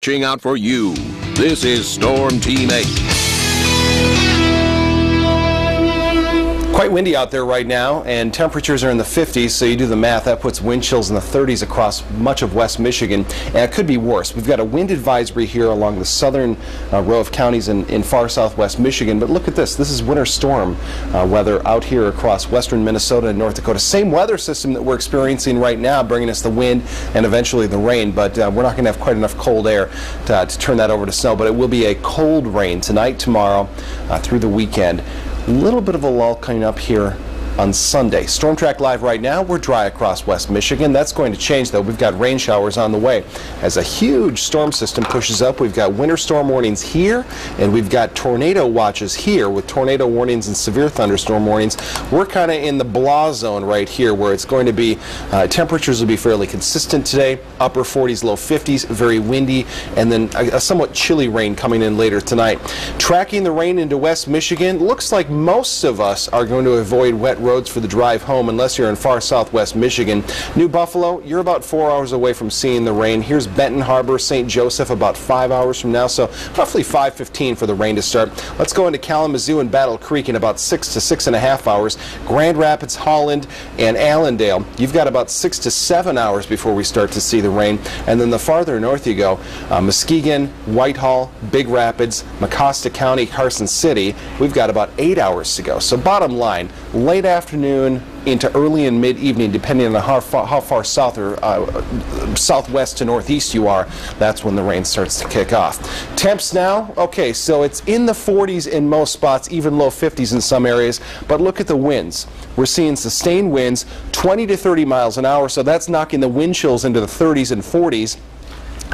watching out for you. This is Storm Team 8. Quite windy out there right now, and temperatures are in the 50s, so you do the math, that puts wind chills in the 30s across much of West Michigan, and it could be worse. We've got a wind advisory here along the southern row of counties in far southwest Michigan, but look at this. This is winter storm weather out here across western Minnesota and North Dakota. Same weather system that we're experiencing right now, bringing us the wind and eventually the rain, but we're not going to have quite enough cold air to turn that over to snow, but it will be a cold rain tonight, tomorrow, through the weekend. A little bit of a lull coming up here on Sunday. Storm Track Live right now, we're dry across West Michigan. That's going to change though. We've got rain showers on the way. As a huge storm system pushes up, we've got winter storm warnings here, and we've got tornado watches here with tornado warnings and severe thunderstorm warnings. We're kind of in the blah zone right here where it's going to be, temperatures will be fairly consistent today, upper 40s, low 50s, very windy, and then a somewhat chilly rain coming in later tonight. Tracking the rain into West Michigan, looks like most of us are going to avoid wet roads for the drive home unless you're in far southwest Michigan. New Buffalo, you're about 4 hours away from seeing the rain. Here's Benton Harbor, St. Joseph about 5 hours from now, so roughly 5:15 for the rain to start. Let's go into Kalamazoo and Battle Creek in about 6 to 6.5 hours. Grand Rapids, Holland, and Allendale, you've got about 6 to 7 hours before we start to see the rain. And then the farther north you go, Muskegon, Whitehall, Big Rapids, Mecosta County, Carson City, we've got about 8 hours to go. So bottom line, late afternoon into early and mid-evening, depending on how far south or southwest to northeast you are, that's when the rain starts to kick off. Temps now, okay, so it's in the 40s in most spots, even low 50s in some areas, but look at the winds. We're seeing sustained winds, 20 to 30 miles an hour, so that's knocking the wind chills into the 30s and 40s.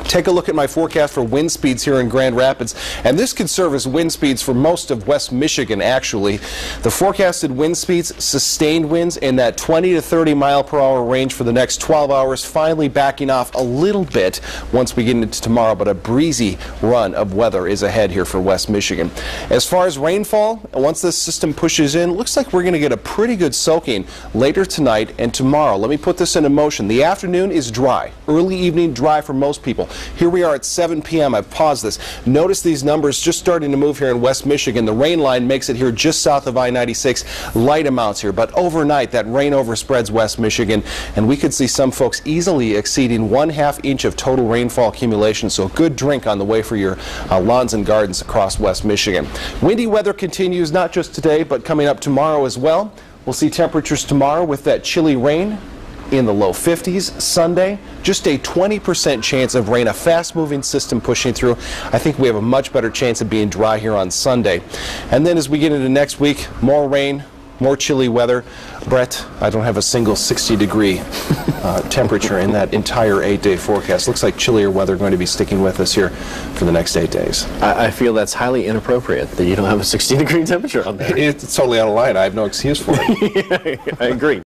Take a look at my forecast for wind speeds here in Grand Rapids, and this could serve as wind speeds for most of West Michigan actually. The forecasted wind speeds, sustained winds in that 20 to 30 mile per hour range for the next 12 hours, finally backing off a little bit once we get into tomorrow, but a breezy run of weather is ahead here for West Michigan. As far as rainfall, once this system pushes in, looks like we're going to get a pretty good soaking later tonight and tomorrow. Let me put this into motion. The afternoon is dry. Early evening dry for most people. Here we are at 7 p.m. I've paused this. Notice these numbers just starting to move here in West Michigan. The rain line makes it here just south of I-96. Light amounts here, but overnight that rain overspreads West Michigan, and we could see some folks easily exceeding 1/2 inch of total rainfall accumulation. So a good drink on the way for your lawns and gardens across West Michigan. Windy weather continues not just today, but coming up tomorrow as well. We'll see temperatures tomorrow with that chilly rain in the low 50s. Sunday, just a 20% chance of rain, a fast-moving system pushing through. I think we have a much better chance of being dry here on Sunday. And then as we get into next week, more rain, more chilly weather. Brett, I don't have a single 60-degree temperature in that entire 8-day forecast. Looks like chillier weather going to be sticking with us here for the next 8 days. I feel that's highly inappropriate that you don't have a 60-degree temperature on there. It's totally out of line. I have no excuse for it. I agree.